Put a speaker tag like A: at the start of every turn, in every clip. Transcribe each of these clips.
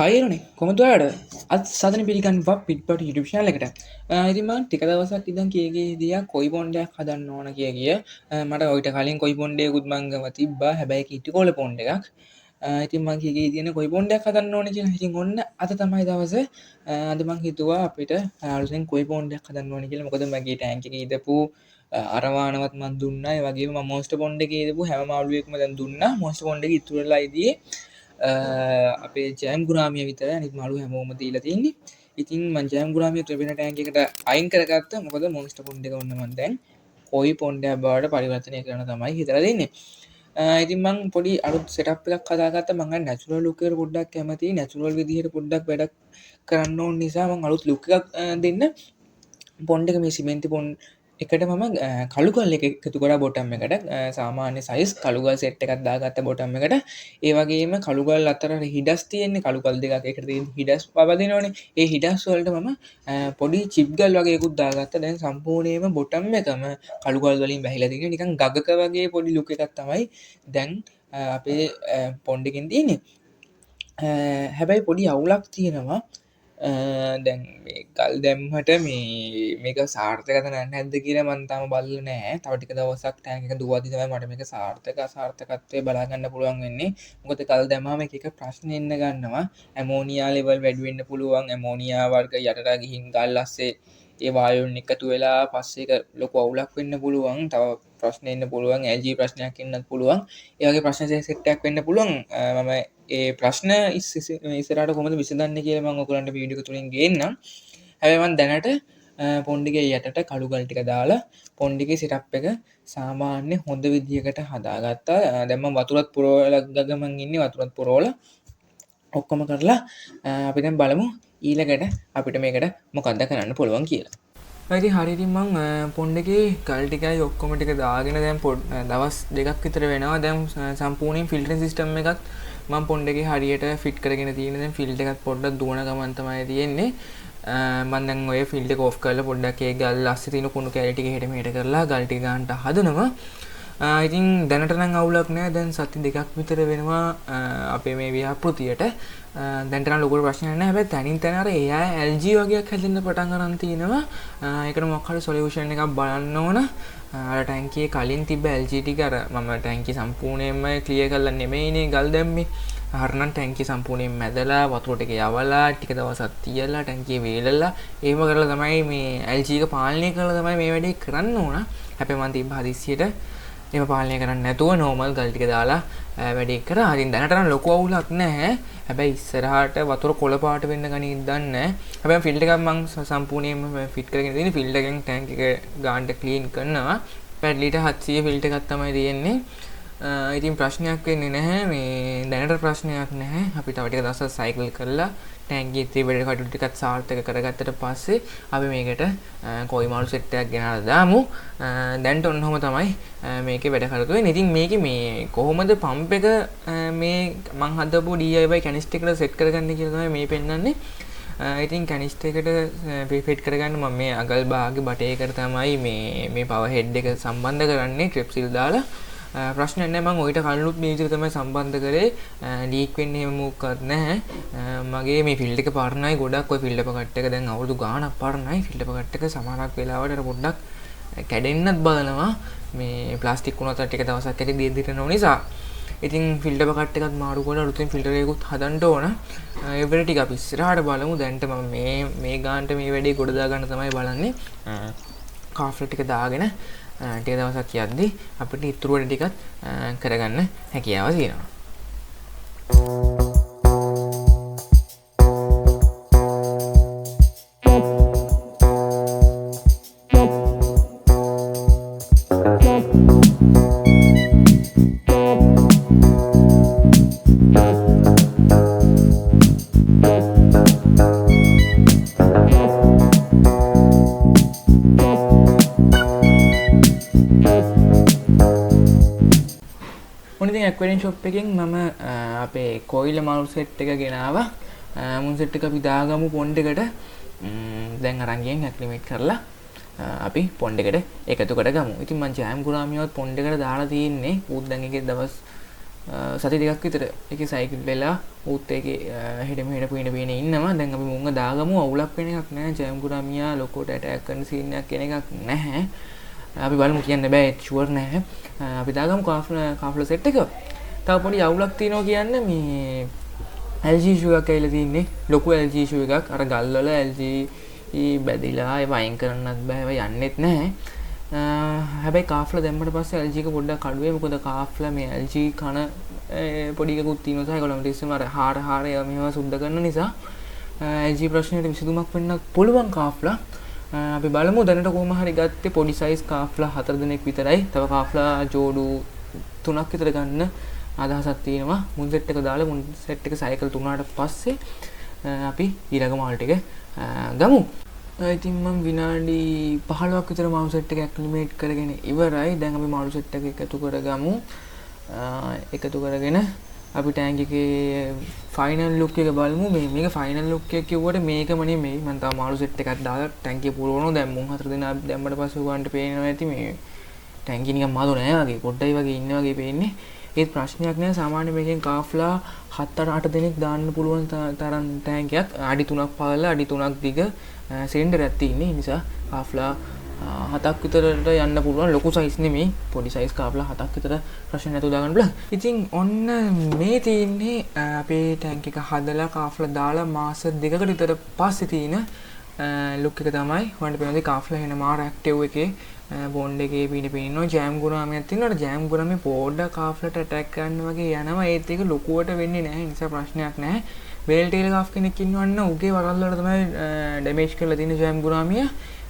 A: හයිරනේ කොමතුවාට අත් සදන පිළිගන්වා පිට්පට YouTube channel එකට. ඉතින් මම ටික දවසක් ඉඳන් කිය කොයි පොණ්ඩයක් හදන්න ඕන කිය මට ඔයිට කලින් කොයි පොණ්ඩයකුත් මං ගම තිබ්බා. හැබැයි කිට්ටු කොළ පොණ්ඩ එකක්. ඉතින් මං කිය තියෙන කොයි පොණ්ඩයක් හදන්න ඕන කියලා. ඉතින් ඔන්න අද තමයි දවසේ. අද මං හිතුවා අපිට අලුතෙන් කොයි පොණ්ඩයක් හදන්න ඕන කියලා. මොකද මගේ ටැංක් එකේ ඉදපු අරවානවත් මන් දුන්නා. ඒ වගේම මම මොස්ටර් පොණ්ඩ එකේ ඉදපු හැම මාළුවෙක්ම දැන් දුන්නා. මොස්ටර් පොණ්ඩ එක ඉතුරු වෙලා ඉදී අපේ ජයම් ගුරාමිය විතර අනිත් මාළු හැමෝම දීලා තින්නේ. ඉතින් මං ජයම් ගුරාමිය ට්‍රිබින ටැංක් එකට අයින් කරගත්තා. මොකද මොන්ස්ටර් පොන්ඩ් එක ඔන්න මං දැන් කොයි පොන්ඩයක් බවට පරිවර්තනය කරන්න තමයි හිතලා දෙන්නේ. ඉතින් මං පොඩි අලුත් සෙටප් එකක් හදාගත්තා. මං අර නැචරල් ලුක් එකට පොඩ්ඩක් කැමතියි. නැචරල් විදිහට පොඩ්ඩක් වැඩක් කරන්න ඕන නිසා මං අලුත් ලුක් එකක් දෙන්න පොන්ඩ් එක මේ සිමෙන්ති පොන්ඩ් එකට මම කළුගල් එකතු කරා බොටම් එකට. සාමාන්‍ය සයිස් කළුගල් සෙට් එකක් දාගත්ත බොටම් එකට. ඒ වගේම කළුගල් අතර හිඩස් තියෙන්නේ කළුගල් දෙකක් එකට තියෙන හිඩස් පවදිනවනේ. ඒ හිඩස් වලට මම පොඩි චිප් ගල් වගේ එකකුත් දාගත්තා. දැන් සම්පූර්ණයෙන්ම බොටම් එකම කළුගල් වලින් වැහිලා තියෙනවා. නිකන් ගගක වගේ පොඩි ලුක් එකක් තමයි දැන් අපේ පොන්ඩ් එකෙන් තියෙන්නේ. හැබැයි පොඩි අවුලක් තියෙනවා. දැන් මේ කල් දැම්මට මේක සාර්ථකද නැද්ද කියලා මම තාම බලලා නැහැ. තව ටික දවසක් ටැංක් එක දුවද්දි තමයි මට මේක සාර්ථක අසාර්ථකත්වය බලා ගන්න පුළුවන් වෙන්නේ. මොකද කල් දැම්මම එක ප්‍රශ්න එන්න ගන්නවා. ඇමෝනියා ලෙවල් වැඩි වෙන්න පුළුවන්. ඇමෝනියා වර්ග යටට ගිහින් ගල් ඇස්සේ ඒ වායුන් එකතු වෙලා පස්සේ ඒක ලොකු අවුලක් වෙන්න පුළුවන්. තව ප්‍රශ්න එන්න පුළුවන්. LG ප්‍රශ්නයක් එන්නත් පුළුවන්. ඒ වගේ ප්‍රශ්න සෙට් එකක් වෙන්න පුළුවන්. මම ඒ ප්‍රශ්න ඉස්සරහට කොහොමද විසඳන්නේ කියලා මම ඔයගලන්ට වීඩියෝ එක තුලින් ගේන්නම්. හැබැයි මම දැනට පොන්ඩ් එකේ යටට කළු ගල් ටික දාලා පොන්ඩ් එකේ සෙටප් එක සාමාන්‍ය හොඳ විදියකට හදාගත්තා. දැන් මම වතුරත් පුරවලා ගගමන් ඉන්නේ වතුරත් පුරවලා ඔක්කොම කරලා අපි දැන් බලමු ඊළඟට අපිට මේකට මොකක්ද කරන්න පුළුවන් කියලා. ඉතින් හරි ඉතින් මම පොන්ඩ් එකේ ගල් ටිකයි ඔක්කොම ටික දාගෙන දැන් දවස් දෙකක් විතර වෙනවා. දැන් සම්පූර්ණයෙන් ෆිල්ටරින් සිස්ටම් එකක් මම පොන්ඩ් එකේ හරියට ෆිට කරගෙන තියෙන. දැන් ෆිල්ටර් එකත් පොඩ්ඩක් දුවන ගමන් තමයි තියෙන්නේ. මම දැන් ඔය ෆිල්ටර් එක ඔෆ් කරලා පොඩ්ඩක් ඒ ගල් අස්සේ තියෙන කුණු කැලි ටික හෙට මෙහෙට කරලා ගල් ටික ගන්නට හදනවා. ඉතින් දැනට නම් අවුලක් නැහැ. දැන් සති දෙකක් විතර වෙනවා අපේ මේ ව්‍යාපෘතියට. දැන්ට නම් ලොකු ප්‍රශ්නයක් නැහැ. හැබැයි තනින් තන අර AI LG වගේක් හැදෙන්න පටන් ගන්න තියෙනවා. ඒකට මොකක් හරි සොලියුෂන් එකක් බලන්න ඕන. අර ටැංකියේ කලින් තිබ්බ LG ටික අර මම ටැංකිය සම්පූර්ණයෙන්ම ක්ලියර් කරලා නෙමෙයිනේ ගල් දැම්මේ. හරිනම් ටැංකිය සම්පූර්ණයෙන් මැදලා වතුර ටික යවලා ටික දවසක් තියලා ටැංකිය වේලලා එහෙම කරලා තමයි මේ LG එක පාලනය කරලා තමයි මේ වැඩේ කරන්න ඕන. හැබැයි මම තිබ්බ හදිස්සියට එහෙම පාලනය කරන්නේ නැතුව නෝමල් ගල් ටික දාලා වැඩේ කරා. ඉතින් දැනට නම් ලොකු අවුලක් නැහැ. හැබැයි ඉස්සරහට වතුර කොළ පාට වෙන්න ගනින් දන්නේ නැහැ. හැබැයි ෆිල්ටර් එකක් මම සම්පූර්ණයෙන්ම ෆිට කරගෙන තියෙන්නේ. ෆිල්ටර් එකෙන් ටැංක් එක ගානට ක්ලීන් කරනවා. පැඩ් ලීටර් 700 ෆිල්ටර් එකක් තමයි තියෙන්නේ. ඉතින් ප්‍රශ්නයක් වෙන්නේ නැහැ. මේ දැනට ප්‍රශ්නයක් නැහැ. අපි තව ටික දවසක් සයිකල් කරලා ටැංකියේ ත්‍රිබෙඩ කටු ටිකත් සාර්ථක කරගත්තට පස්සේ අපි මේකට කොයි මාළු සෙට් එකක් ගෙනල්ලා දාමු. දැන්ට ඔන්නෝම තමයි මේකේ වැඩ කරතු වෙන්නේ. ඉතින් මේකේ මේ කොහොමද පම්ප් එක මේ මං හදපු DIY කැනිස්ටර් එකට සෙට් කරගන්නේ කියලා තමයි මේ පෙන්නන්නේ. ඉතින් කැනිස්ටර් එකට ෆිට කරගන්න මම මේ අගල් භාගේ බටේකට තමයි මේ පවර් හෙඩ් එක සම්බන්ධ කරන්නේ ට්‍රිප් සිල් දාලා. ප්‍රශ්නයක් නැහැ. මම ඔයිට කලිනුත් මේ විදිහට තමයි සම්බන්ධ කරේ. ලීක් වෙන්නේ එහෙම මොකක්වත් නැහැ. මගේ මේ ෆිල්ටර් එක පරණයි ගොඩක්. ඔය ෆිල්ටර් කට් එක දැන් අවුරුදු ගාණක් පරණයි. ෆිල්ටර් කට් එක සමහරක් වෙලාවට අර පොඩ්ඩක් කැඩෙන්නත් බලනවා. මේ ප්ලාස්ටික් වුණත් ටික දවසක් ඇති දිදිරන නිසා. ඉතින් ෆිල්ටර් කට් එකත් මාරු කරලා අලුතෙන් ෆිල්ටර් එකකුත් හදන්න ඕන. ඒ වෙලට ටික අපි ඉස්සරහට බලමු. දැන්ට මම මේ ගානට මේ වැඩේ ගොඩ දා ගන්න තමයි බලන්නේ. කාෆ්ලර් ටික දාගෙන ටික දවසක් යද්දි අපිට ඉතුරු වැඩ ටිකත් කරගන්න හැකියාව තියෙනවා. ඇක්වරියම් ෂොප් එකෙන් මම අපේ කොයිල මාළු සෙට් එක ගෙනාවා. මුන් සෙට් එක අපි දාගමු පොන්ඩ් එකට. දැන් අරන් ගියන් ඇක්ලිමේට් කරලා අපි පොන්ඩ් එකට එකතු කරගමු. ඉතින් මං ජෑම් ගුරාමියවත් පොන්ඩ් එකට දාලා තියෙන්නේ. ඌත් දැන් එකේ දවස් සති දෙකක් විතර එකේ සයිකල් වෙලා ඌත් ඒකේ හෙඩ මෙහෙඩ පීන ඉන්නවා. දැන් අපි මුංග දාගමු. අවුලක් වෙන එකක් නැහැ. ජයම්ගුරාමියා ලොකෝට ඇටැක් කරන සීන් එකක් කෙන එකක් නැහැ. අපි බලමු කියන්න බෑ ෂුවර් නැහැ. අපි දාගමු කාෆ්ලා සෙට් එක. තව පොඩි අවුලක් තියෙනවා කියන්න මේ LG issue එකක් ඇවිල්ලා තින්නේ. ලොකු LG issue එකක්. අර ගල්වල LG බැදිලා ඒව අයින් කරන්නත් බෑ. ඒව යන්නෙත් නැහැ. හැබැයි කාෆ්ලා දැම්මට පස්සේ LG එක පොඩ්ඩක් අඩුවේ. මොකද කාෆ්ලා මේ LG කන පොඩි එකකුත් තියෙනවා සහ ඒගොල්ලන්ට ඉස්සෙම අර හාර ඒවා මේවා සුද්ධ කරන නිසා LG ප්‍රශ්නෙට විසඳුමක් වෙන්න පුළුවන් කාෆ්ලා. අපි බලමු දැනට කොහොම හරි ගත්තේ පොඩි සයිස් කාෆ්ලා 4 දෙනෙක් විතරයි. තව කාෆ්ලා ජෝඩු 3ක් විතර ගන්න අදහසක් තියෙනවා. මුන් සෙට් එක දාලා මුන් සෙට් එක සයිකල් 3ට පස්සේ අපි ඊළඟ මාල් ටික ගමු. ඉතින් මම විනාඩි 15ක් විතර මාළු සෙට් එක ඇක්ලිමේට් කරගෙන ඉවරයි. දැන් අපි මාළු සෙට් එක එකතු කරගමු. එකතු කරගෙන අපි ටැංක් එකේ ෆයිනල් ලුක් එක බලමු. මේක ෆයිනල් ලුක් එක කිව්වට මේකම නෙමෙයි. මම තාම මාළු සෙට් එකක් දාලා ටැංකිය පුරවනවා. දැන් මුන් 4 දෙනා දැම්මට පස්සේ උගන්ට පේනවා ඇති මේ ටැංකිය නිකන් මාළු නෑ වගේ පොඩ්ඩයි වගේ ඉන්න වගේ පේන්නේ. ඒත් ප්‍රශ්නයක් නෑ. සාමාන්‍ය මේකෙන් කාෆ්ලා 7-8 දෙනෙක් දාන්න පුළුවන් තරම් ටැංකියක් අඩි 3ක් පහළ අඩි 3ක් දිග සිලින්ඩර් එකක් තියෙන්නේ. ඒ නිසා කාෆ්ලා 7ක් විතරට යන්න පුළුවන්. ලොකු සයිස් නෙමෙයි. පොඩි සයිස් කාෆ්ලා 7ක් විතර ප්‍රශ්න නැතුව දාගන්න පුළුවන්. ඉතින් ඔන්න මේ තියෙන්නේ අපේ ටැංක් එක හදලා කාෆ්ලා දාලා මාස 2කට විතර පස්සේ තියෙන ලුක් එක තමයි. ඔයාලට පේනවාද කාෆ්ලා එන මාර ඇක්ටිව් එකේ බොන්ඩ් එකේ පිනිනවා. ජෑම් ගුරාමියක් තියෙනවා. ජෑම් ගුරාමිය පොඩ්ඩක් කාෆ්ලාට ඇටැක් කරන්න වගේ යනවා. ඒත් ඒක ලොකුවට වෙන්නේ නැහැ. ඒ නිසා ප්‍රශ්නයක් නැහැ. වේල් ටේල් කාෆ් කෙනෙක් ඉන්නවන්න උගේ වරල් වල තමයි ඩැමේජ් කරලා තියෙන ජෑම් ගුරාමිය.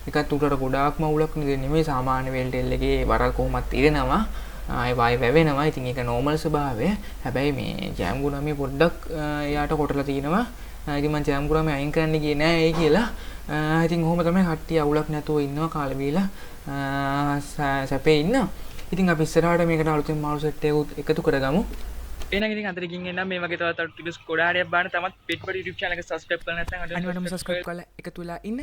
A: එකත් උඩට ගොඩාක්ම අවුලක් නෙමෙයි. සාමාන්‍ය වේල් ටේල් එකේ වරල් කොහොමත් තියෙනවා. ඒ වයි වැවෙනවා. ඉතින් ඒක නෝමල් ස්වභාවය. හැබැයි මේ ජෑම් ගුරාමිය පොඩ්ඩක් එයාට කොටලා තියෙනවා. ඉතින් මම ජෑම් ගුරාමිය අයින් කරන්න ගියේ නෑ ඒ කියලා. ඉතින් කොහොම තමයි කට්ටිය අවුලක් නැතුව ඉන්නවා කාලේ බීලා සැපේ ඉන්නවා. ඉතින් අපි ඉස්සරහට මේකට අලුතෙන් මාළු සෙට් එකක් එකතු කරගමු. එහෙනම් ඉතින් අතරින් එන්න මේ වගේ තවත් ටිකස් ගොඩාරියක් බලන්න තමත් පිටපොඩි YouTube channel එක subscribe කරලා නැත්නම් අනිවාර්යයෙන්ම subscribe කරලා එකතු වෙලා ඉන්න.